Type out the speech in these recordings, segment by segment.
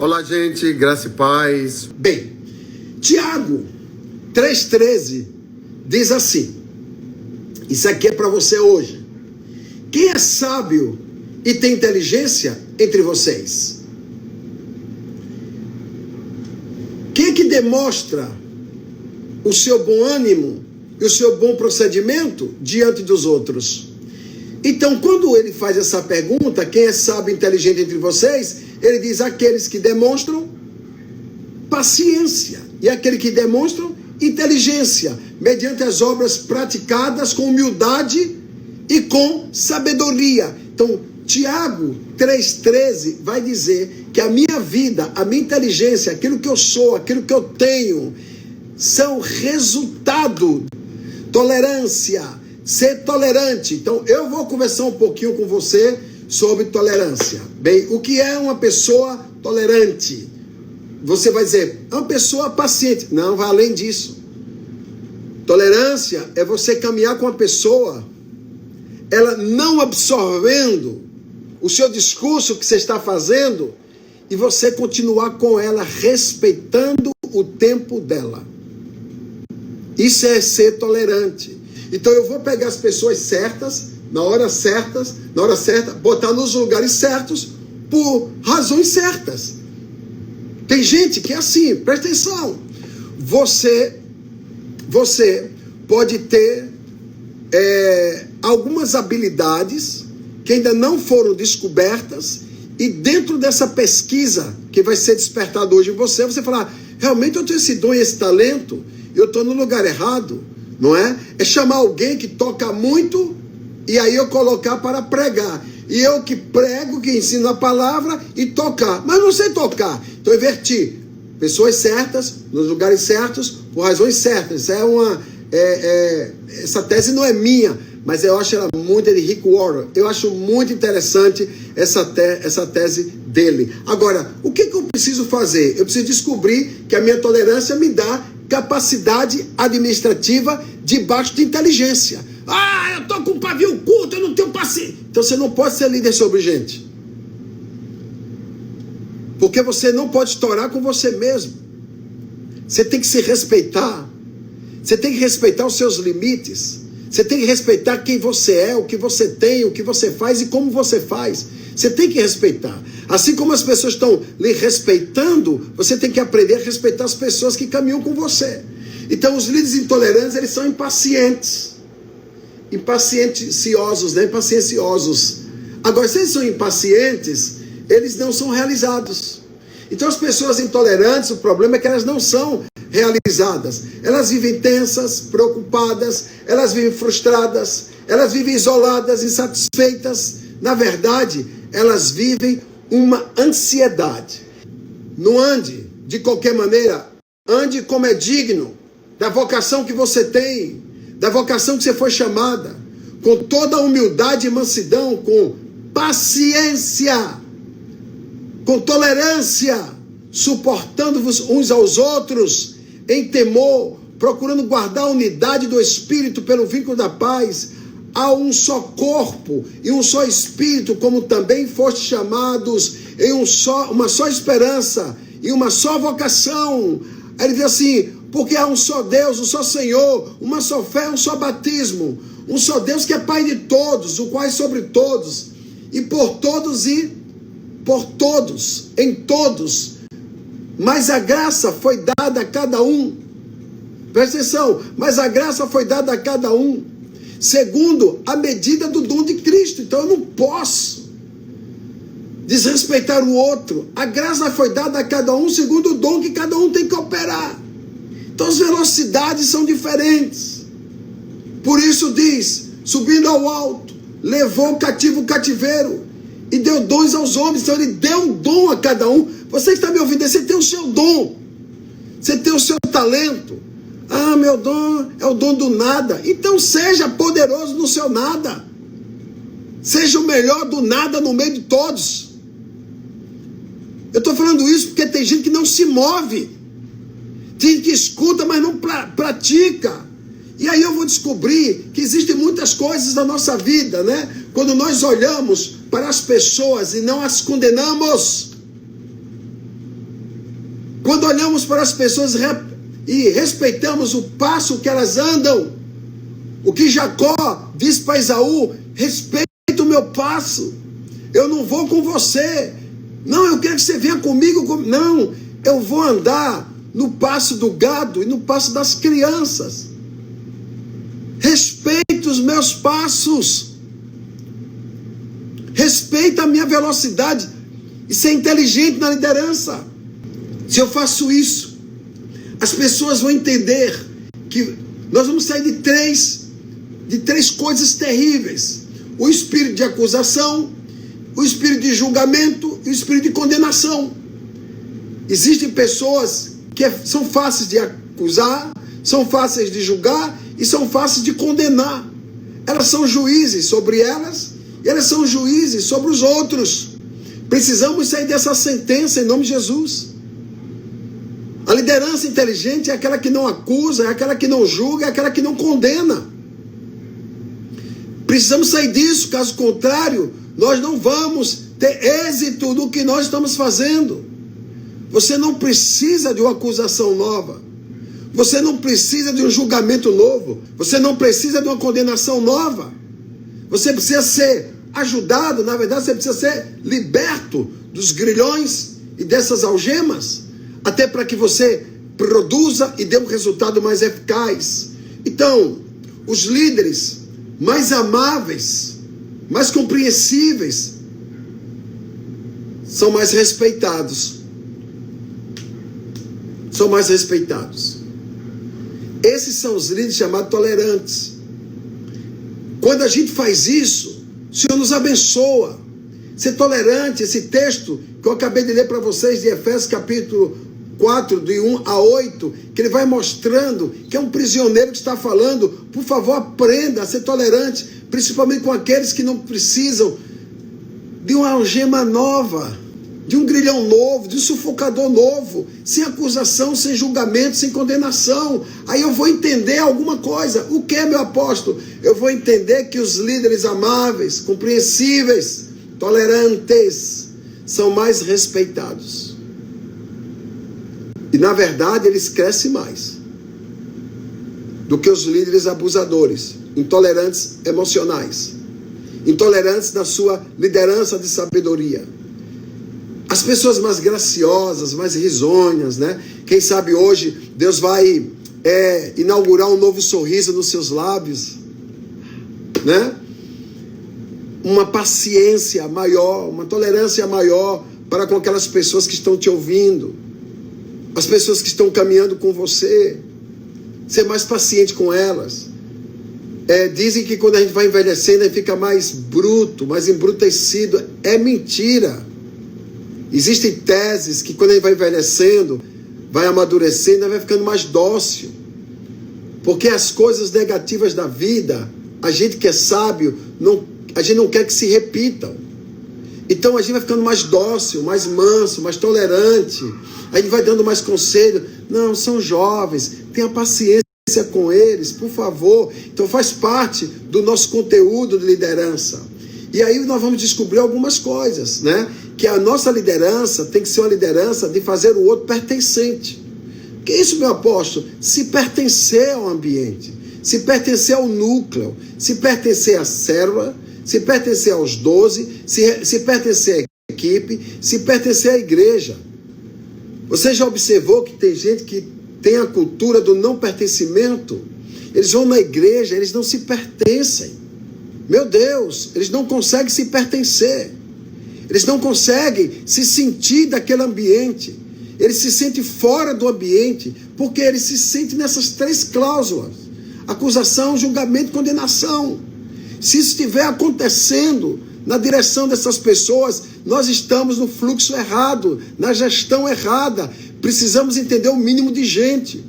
Olá, gente, graça e paz. Bem, Tiago 3,13 diz assim, isso aqui é para você hoje. Quem é sábio e tem inteligência entre vocês? Quem é que demonstra o seu bom ânimo e o seu bom procedimento diante dos outros? Então, quando ele faz essa pergunta, quem é sábio e inteligente entre vocês? Ele diz aqueles que demonstram paciência e aqueles que demonstram inteligência, mediante as obras praticadas com humildade e com sabedoria. Então, Tiago 3,13 vai dizer que a minha vida, a minha inteligência, aquilo que eu sou, aquilo que eu tenho, são resultado, tolerância, ser tolerante. Então, eu vou conversar um pouquinho com você sobre tolerância. Bem, o que é uma pessoa tolerante? Você vai dizer, é uma pessoa paciente. Não, vai além disso. Tolerância é você caminhar com a pessoa, ela não absorvendo o seu discurso que você está fazendo, e você continuar com ela respeitando o tempo dela. Isso é ser tolerante. Então eu vou pegar as pessoas certas, na hora certa, botar nos lugares certos, por razões certas. Tem gente que é assim, presta atenção. Você pode ter algumas habilidades que ainda não foram descobertas, e dentro dessa pesquisa que vai ser despertada hoje em você, você falar, realmente eu tenho esse dom e esse talento, eu estou no lugar errado, não é? É chamar alguém que toca muito, e aí eu colocar para pregar. E eu que prego, que ensino a palavra e tocar. Mas não sei tocar. Então eu inverti. Pessoas certas, nos lugares certos, por razões certas. Essa tese não é minha, mas eu acho ela muito de Rick Warren. Eu acho muito interessante essa tese dele. Agora, o que eu preciso fazer? Eu preciso descobrir que a minha tolerância me dá capacidade administrativa debaixo de inteligência. Ah, eu tô com um pavio curto, eu não tenho paciência. Então você não pode ser líder sobre gente. Porque você não pode estourar com você mesmo. Você tem que se respeitar. Você tem que respeitar os seus limites. Você tem que respeitar quem você é, o que você tem, o que você faz e como você faz. Você tem que respeitar. Assim como as pessoas estão lhe respeitando, você tem que aprender a respeitar as pessoas que caminham com você. Então os líderes intolerantes, eles são impacienciosos, né? Impacienciosos. Agora, se eles são impacientes, eles não são realizados. Então as pessoas intolerantes, o problema é que elas não são realizadas. Elas vivem tensas, preocupadas, elas vivem frustradas, elas vivem isoladas, insatisfeitas. Na verdade, elas vivem uma ansiedade. Não ande de qualquer maneira, ande como é digno da vocação que você tem, da vocação que você foi chamada, com toda a humildade e mansidão, com paciência, com tolerância, suportando-vos uns aos outros, em temor, procurando guardar a unidade do Espírito pelo vínculo da paz. Há um só corpo e um só Espírito, como também foste chamados em uma só esperança e uma só vocação. Aí ele diz assim, porque há um só Deus, um só Senhor, uma só fé, um só batismo, um só Deus que é Pai de todos, o qual é sobre todos, e por todos, em todos. Mas a graça foi dada a cada um. Presta atenção, mas a graça foi dada a cada um, segundo a medida do dom de Cristo. Então eu não posso desrespeitar o outro. A graça foi dada a cada um segundo o dom que cada um tem que operar. Então as velocidades são diferentes. Por isso diz, subindo ao alto, levou cativo o cativeiro e deu dons aos homens. Então ele deu um dom a cada um. Você que está me ouvindo, você tem o seu dom, você tem o seu talento. Ah, meu dom é o dom do nada. Então seja poderoso no seu nada. Seja o melhor do nada no meio de todos. Eu estou falando isso porque tem gente que não se move. Tem gente que escuta, mas não pratica. E aí eu vou descobrir que existem muitas coisas na nossa vida, né? Quando nós olhamos para as pessoas e não as condenamos. Quando olhamos para as pessoas e respeitamos o passo que elas andam, o que Jacó diz para Esaú: respeita o meu passo, eu não vou com você, não, eu quero que você venha comigo, não, eu vou andar no passo do gado e no passo das crianças. Respeita os meus passos, respeita a minha velocidade, e ser inteligente na liderança. Se eu faço isso, as pessoas vão entender que nós vamos sair de três coisas terríveis: o espírito de acusação, o espírito de julgamento e o espírito de condenação. Existem pessoas que são fáceis de acusar, são fáceis de julgar e são fáceis de condenar. Elas são juízes sobre elas e elas são juízes sobre os outros. Precisamos sair dessa sentença em nome de Jesus. A liderança inteligente é aquela que não acusa, é aquela que não julga, é aquela que não condena. Precisamos sair disso, caso contrário, nós não vamos ter êxito no que nós estamos fazendo. Você não precisa de uma acusação nova. Você não precisa de um julgamento novo. Você não precisa de uma condenação nova. Você precisa ser ajudado, na verdade, você precisa ser liberto dos grilhões e dessas algemas, até para que você produza e dê um resultado mais eficaz. Então, os líderes mais amáveis, mais compreensíveis, são mais respeitados. São mais respeitados. Esses são os líderes chamados tolerantes. Quando a gente faz isso, o Senhor nos abençoa. Ser tolerante, esse texto que eu acabei de ler para vocês de Efésios capítulo 4, de 1 a 8, que ele vai mostrando que é um prisioneiro que está falando: por favor, aprenda a ser tolerante, principalmente com aqueles que não precisam de uma algema nova, de um grilhão novo, de um sufocador novo, sem acusação, sem julgamento, sem condenação. Aí eu vou entender alguma coisa. O que é, meu apóstolo? Eu vou entender que os líderes amáveis, compreensíveis, tolerantes, são mais respeitados. E na verdade eles crescem mais do que os líderes abusadores, intolerantes emocionais, intolerantes na sua liderança de sabedoria. As pessoas mais graciosas, mais risonhas, né? Quem sabe hoje Deus vai inaugurar um novo sorriso nos seus lábios, né? Uma paciência maior, uma tolerância maior para com aquelas pessoas que estão te ouvindo, as pessoas que estão caminhando com você. Ser mais paciente com elas. Dizem que quando a gente vai envelhecendo, a gente fica mais bruto, mais embrutecido. É mentira. Existem teses que quando a gente vai envelhecendo, vai amadurecendo, vai ficando mais dócil. Porque as coisas negativas da vida, a gente que é sábio, a gente não quer que se repitam. Então a gente vai ficando mais dócil, mais manso, mais tolerante. A gente vai dando mais conselho. Não, são jovens, tenha paciência com eles, por favor. Então faz parte do nosso conteúdo de liderança. E aí nós vamos descobrir algumas coisas, né? Que a nossa liderança tem que ser uma liderança de fazer o outro pertencente. Que é isso, meu apóstolo? Se pertencer ao ambiente, se pertencer ao núcleo, se pertencer à célula, se pertencer aos 12, se pertencer à equipe, se pertencer à igreja. Você já observou que tem gente que tem a cultura do não pertencimento? Eles vão na igreja, eles não se pertencem. Meu Deus, eles não conseguem se pertencer. Eles não conseguem se sentir daquele ambiente. Eles se sentem fora do ambiente, porque eles se sentem nessas 3 cláusulas: acusação, julgamento e condenação. Se isso estiver acontecendo na direção dessas pessoas, nós estamos no fluxo errado, na gestão errada. Precisamos entender o mínimo de gente.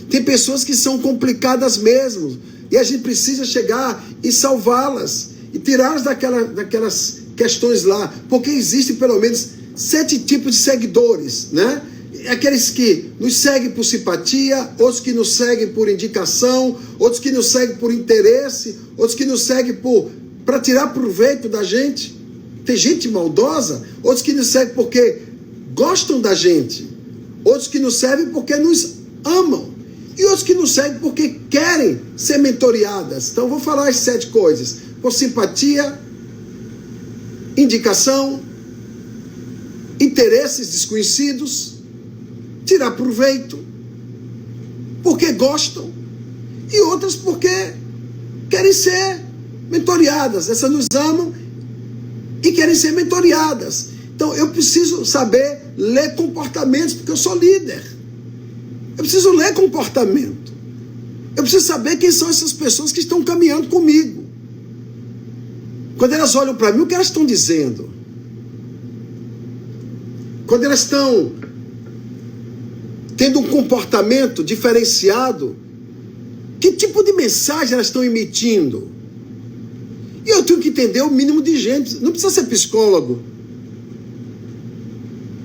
Tem pessoas que são complicadas mesmo, e a gente precisa chegar e salvá-las, e tirá-las daquelas questões lá, porque existem pelo menos 7 tipos de seguidores, né? Aqueles que nos seguem por simpatia, outros que nos seguem por indicação, outros que nos seguem por interesse, outros que nos seguem para tirar proveito da gente. Tem gente maldosa, outros que nos seguem porque gostam da gente, outros que nos servem porque nos amam, e outros que nos seguem porque querem ser mentoreadas. Então, eu vou falar as 7 coisas. Por simpatia, indicação, interesses desconhecidos, tirar proveito, porque gostam, e outras porque querem ser mentoreadas. Essas nos amam e querem ser mentoreadas. Então, eu preciso saber ler comportamentos, porque eu sou líder. Eu preciso ler comportamento. Eu preciso saber quem são essas pessoas que estão caminhando comigo. Quando elas olham para mim, o que elas estão dizendo? Quando elas estão tendo um comportamento diferenciado, que tipo de mensagem elas estão emitindo? E eu tenho que entender o mínimo de gente. Não precisa ser psicólogo.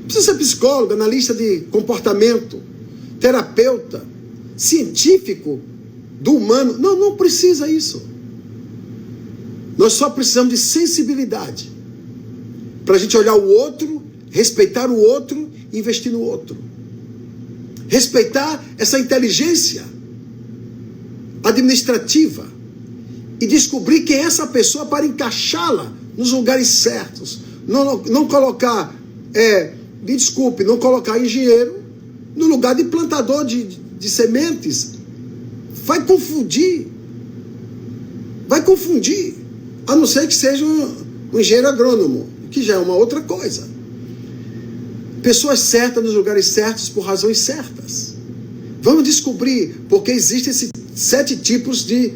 Não precisa ser psicólogo, analista de comportamento, terapeuta, científico do humano. Não, não precisa isso. Nós só precisamos de sensibilidade para a gente olhar o outro, respeitar o outro e investir no outro. Respeitar essa inteligência administrativa e descobrir quem é essa pessoa para encaixá-la nos lugares certos. Não colocar, me desculpe, não colocar engenheiro no lugar de plantador de sementes. Vai confundir. A não ser que seja um engenheiro agrônomo, que já é uma outra coisa. Pessoas certas nos lugares certos por razões certas. Vamos descobrir porque existem esses 7 tipos de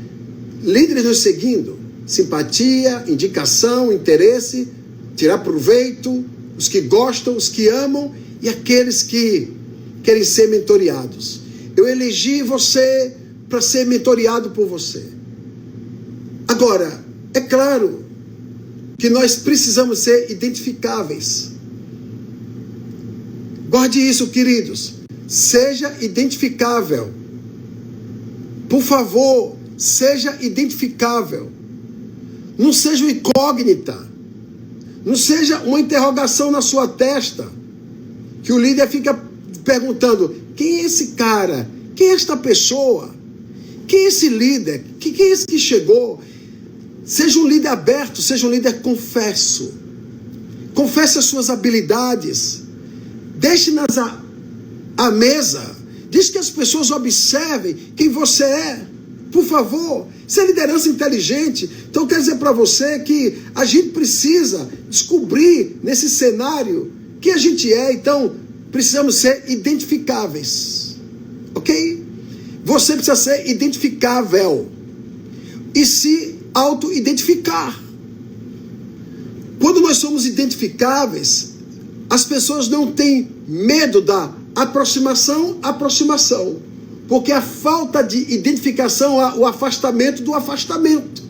líderes nos seguindo: simpatia, indicação, interesse, tirar proveito, os que gostam, os que amam e aqueles que querem ser mentoreados. Eu elegi você para ser mentoreado por você. Agora, é claro que nós precisamos ser identificáveis. Guarde isso, queridos. Seja identificável. Por favor, seja identificável. Não seja uma incógnita. Não seja uma interrogação na sua testa, que o líder fica perguntando: quem é esse cara? Quem é esta pessoa? Quem é esse líder? Quem é esse que chegou? Seja um líder aberto, seja um líder confesso. Confesse as suas habilidades. Deixe-nas à mesa. Deixe que as pessoas observem quem você é. Por favor. Isso é liderança inteligente. Então, eu quero dizer para você que a gente precisa descobrir nesse cenário quem a gente é. Então, precisamos ser identificáveis. Ok? Você precisa ser identificável. E se auto-identificar. Quando nós somos identificáveis, as pessoas não têm medo da aproximação, porque a falta de identificação é o afastamento do afastamento.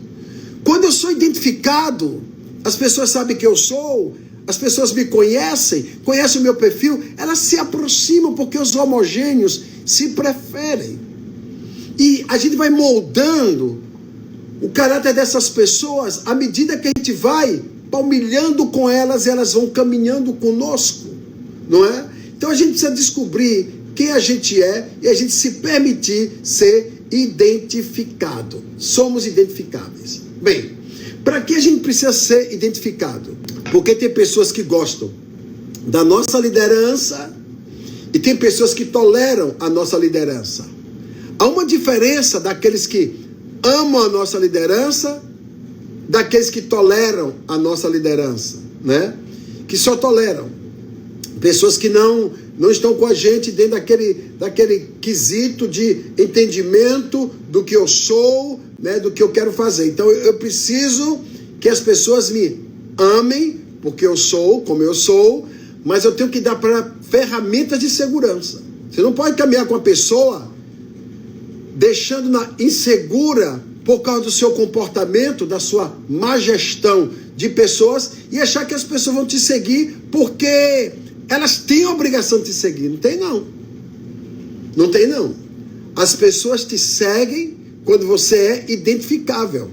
Quando eu sou identificado, as pessoas sabem quem eu sou, as pessoas me conhecem o meu perfil, elas se aproximam porque os homogêneos se preferem. E a gente vai moldando o caráter dessas pessoas à medida que a gente vai palmilhando com elas e elas vão caminhando conosco, não é? Então a gente precisa descobrir quem a gente é e a gente se permitir ser identificado. Somos identificáveis. Bem, para que a gente precisa ser identificado? Porque tem pessoas que gostam da nossa liderança e tem pessoas que toleram a nossa liderança. Há uma diferença daqueles que amam a nossa liderança, daqueles que toleram a nossa liderança, né? Que só toleram. Pessoas que não estão com a gente dentro daquele quesito de entendimento do que eu sou, né? Do que eu quero fazer. Então eu preciso que as pessoas me amem, porque eu sou como eu sou, mas eu tenho que dar para ferramentas de segurança. Você não pode caminhar com a pessoa deixando-na insegura por causa do seu comportamento, da sua má gestão de pessoas, e achar que as pessoas vão te seguir porque elas têm a obrigação de te seguir. Não tem não. Não tem não. As pessoas te seguem quando você é identificável.